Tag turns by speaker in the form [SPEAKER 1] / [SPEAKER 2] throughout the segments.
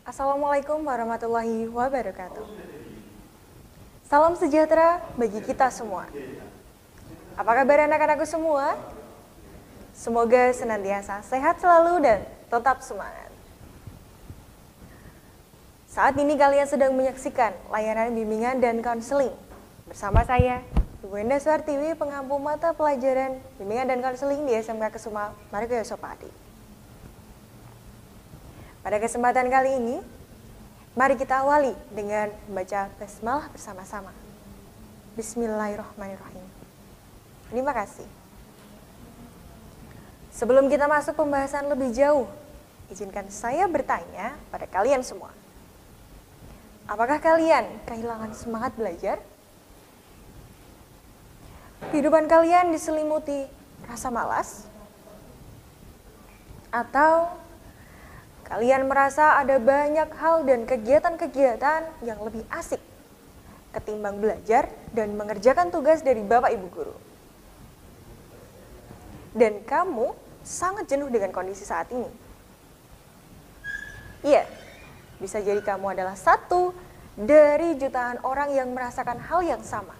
[SPEAKER 1] Assalamualaikum warahmatullahi wabarakatuh. Salam sejahtera bagi kita semua. Apa kabar anak-anakku semua? Semoga senantiasa sehat selalu dan tetap semangat. Saat ini kalian sedang menyaksikan layanan bimbingan dan konseling bersama saya, Ibu Enda Suhartiwi, pengampu mata pelajaran bimbingan dan konseling di SMK Kesuma Marga Yosopati. Pada kesempatan kali ini, mari kita awali dengan membaca basmalah bersama-sama. Bismillahirrahmanirrahim. Terima kasih. Sebelum kita masuk pembahasan lebih jauh, izinkan saya bertanya pada kalian semua. Apakah kalian kehilangan semangat belajar? Kehidupan kalian diselimuti rasa malas? Atau kalian merasa ada banyak hal dan kegiatan-kegiatan yang lebih asik ketimbang belajar dan mengerjakan tugas dari Bapak Ibu Guru? Dan kamu sangat jenuh dengan kondisi saat ini. Iya, bisa jadi kamu adalah satu dari jutaan orang yang merasakan hal yang sama.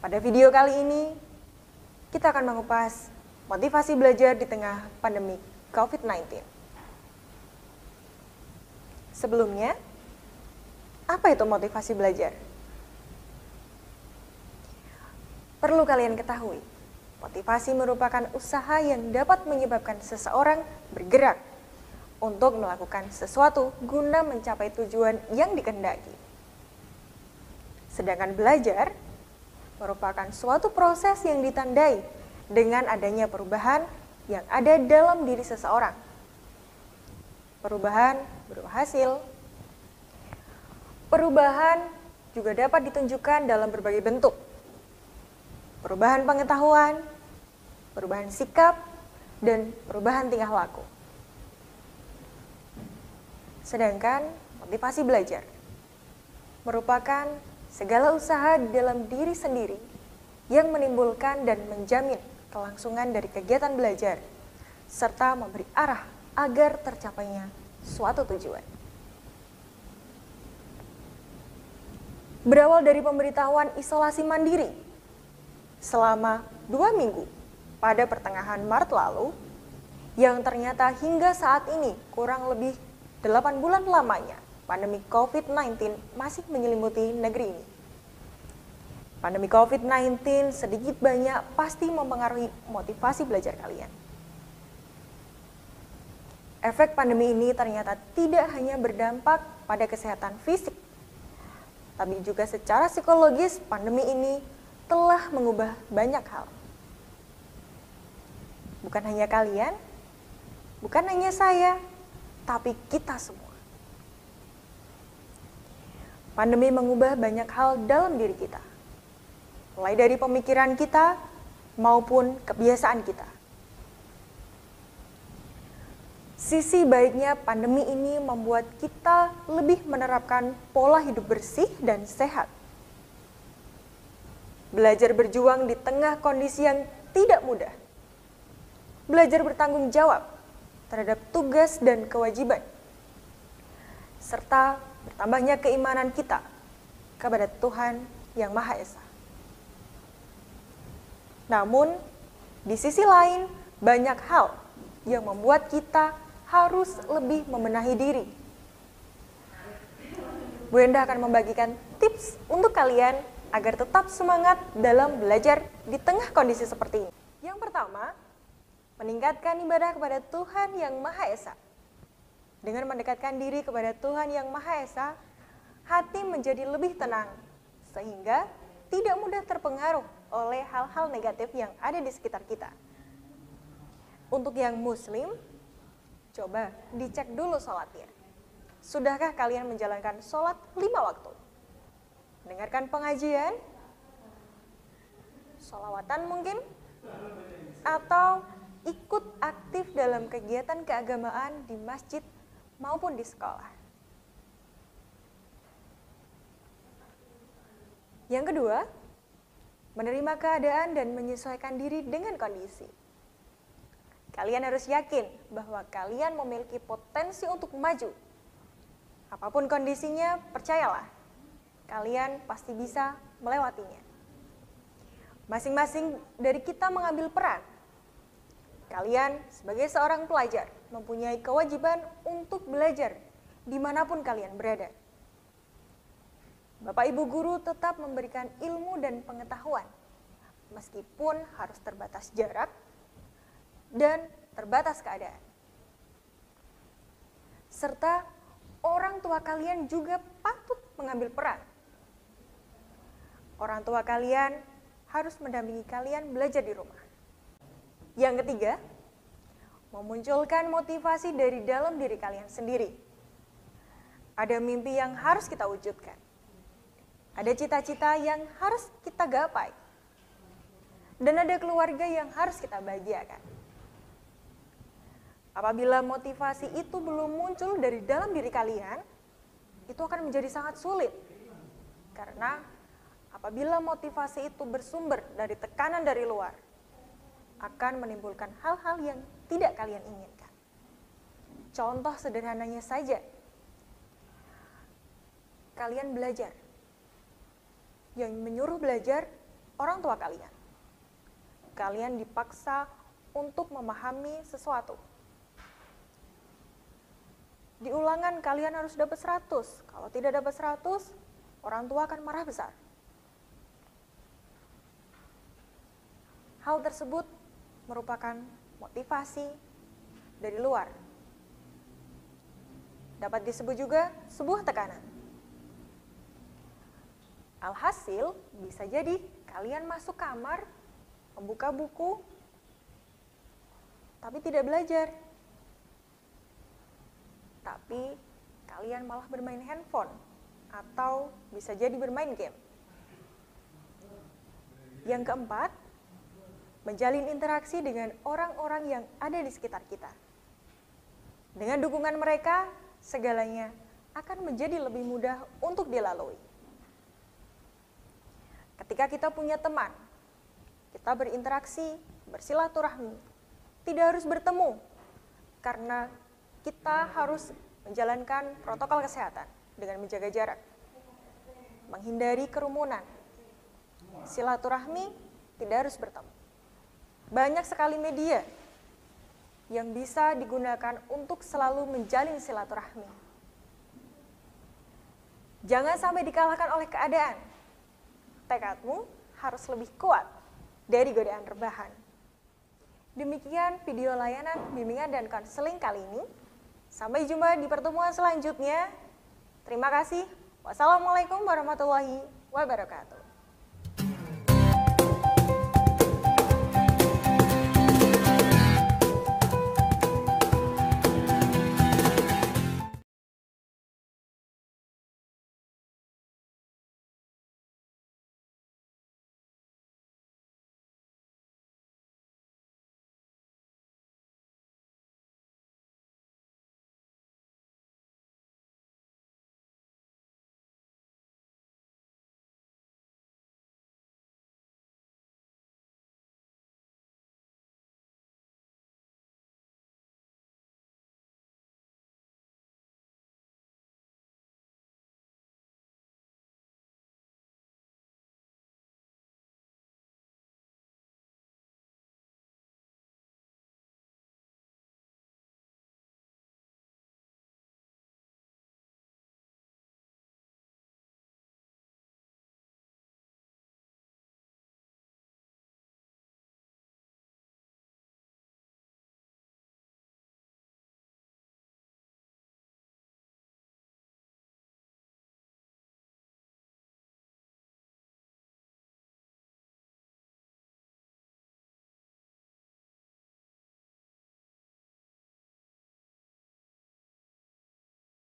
[SPEAKER 1] Pada video kali ini, kita akan mengupas motivasi belajar di tengah pandemi COVID-19. Sebelumnya, apa itu motivasi belajar? Perlu kalian ketahui, motivasi merupakan usaha yang dapat menyebabkan seseorang bergerak untuk melakukan sesuatu guna mencapai tujuan yang dikehendaki. Sedangkan belajar merupakan suatu proses yang ditandai dengan adanya perubahan yang ada dalam diri seseorang. Perubahan berupa hasil. Perubahan juga dapat ditunjukkan dalam berbagai bentuk. Perubahan pengetahuan, perubahan sikap, dan perubahan tingkah laku. Sedangkan motivasi belajar merupakan segala usaha di dalam diri sendiri yang menimbulkan dan menjamin kelangsungan dari kegiatan belajar, serta memberi arah agar tercapainya suatu tujuan. Berawal dari pemberitahuan isolasi mandiri selama 2 minggu pada pertengahan Maret lalu, yang ternyata hingga saat ini kurang lebih 8 bulan lamanya pandemi COVID-19 masih menyelimuti negeri ini. Pandemi COVID-19 sedikit banyak pasti mempengaruhi motivasi belajar kalian. Efek pandemi ini ternyata tidak hanya berdampak pada kesehatan fisik, tapi juga secara psikologis pandemi ini telah mengubah banyak hal. Bukan hanya kalian, bukan hanya saya, tapi kita semua. Pandemi mengubah banyak hal dalam diri kita, mulai dari pemikiran kita maupun kebiasaan kita. Sisi baiknya pandemi ini membuat kita lebih menerapkan pola hidup bersih dan sehat. Belajar berjuang di tengah kondisi yang tidak mudah. Belajar bertanggung jawab terhadap tugas dan kewajiban. Serta bertambahnya keimanan kita kepada Tuhan Yang Maha Esa. Namun, di sisi lain, banyak hal yang membuat kita harus lebih membenahi diri. Bu Enda akan membagikan tips untuk kalian agar tetap semangat dalam belajar di tengah kondisi seperti ini. Yang pertama, meningkatkan ibadah kepada Tuhan Yang Maha Esa. Dengan mendekatkan diri kepada Tuhan Yang Maha Esa, hati menjadi lebih tenang, sehingga tidak mudah terpengaruh oleh hal-hal negatif yang ada di sekitar kita. Untuk yang muslim, coba dicek dulu sholatnya. Sudahkah kalian menjalankan sholat 5 waktu? Dengarkan pengajian? Sholawatan mungkin? Atau ikut aktif dalam kegiatan keagamaan di masjid maupun di sekolah? Yang kedua, menerima keadaan dan menyesuaikan diri dengan kondisi. Kalian harus yakin bahwa kalian memiliki potensi untuk maju. Apapun kondisinya, percayalah, kalian pasti bisa melewatinya. Masing-masing dari kita mengambil peran. Kalian sebagai seorang pelajar mempunyai kewajiban untuk belajar dimanapun kalian berada. Bapak Ibu guru tetap memberikan ilmu dan pengetahuan, meskipun harus terbatas jarak dan terbatas keadaan. Serta orang tua kalian juga patut mengambil peran. Orang tua kalian harus mendampingi kalian belajar di rumah. Yang ketiga, memunculkan motivasi dari dalam diri kalian sendiri. Ada mimpi yang harus kita wujudkan. Ada cita-cita yang harus kita gapai. Dan ada keluarga yang harus kita bahagiakan. Apabila motivasi itu belum muncul dari dalam diri kalian, itu akan menjadi sangat sulit. Karena apabila motivasi itu bersumber dari tekanan dari luar, akan menimbulkan hal-hal yang tidak kalian inginkan. Contoh sederhananya saja, kalian belajar. Yang menyuruh belajar orang tua kalian. Kalian dipaksa untuk memahami sesuatu. Di ulangan kalian harus dapat 100. Kalau tidak dapat 100, orang tua akan marah besar. Hal tersebut merupakan motivasi dari luar. Dapat disebut juga sebuah tekanan. Alhasil, bisa jadi kalian masuk kamar, membuka buku, tapi tidak belajar. Tapi kalian malah bermain handphone atau bisa jadi bermain game. Yang keempat, menjalin interaksi dengan orang-orang yang ada di sekitar kita. Dengan dukungan mereka, segalanya akan menjadi lebih mudah untuk dilalui. Ketika kita punya teman, kita berinteraksi, bersilaturahmi, tidak harus bertemu, karena kita harus menjalankan protokol kesehatan dengan menjaga jarak, menghindari kerumunan. Silaturahmi tidak harus bertemu. Banyak sekali media yang bisa digunakan untuk selalu menjalin silaturahmi. Jangan sampai dikalahkan oleh keadaan. Tekadmu harus lebih kuat dari godaan rebahan. Demikian video layanan bimbingan dan konseling kali ini. Sampai jumpa di pertemuan selanjutnya. Terima kasih. Wassalamualaikum warahmatullahi wabarakatuh.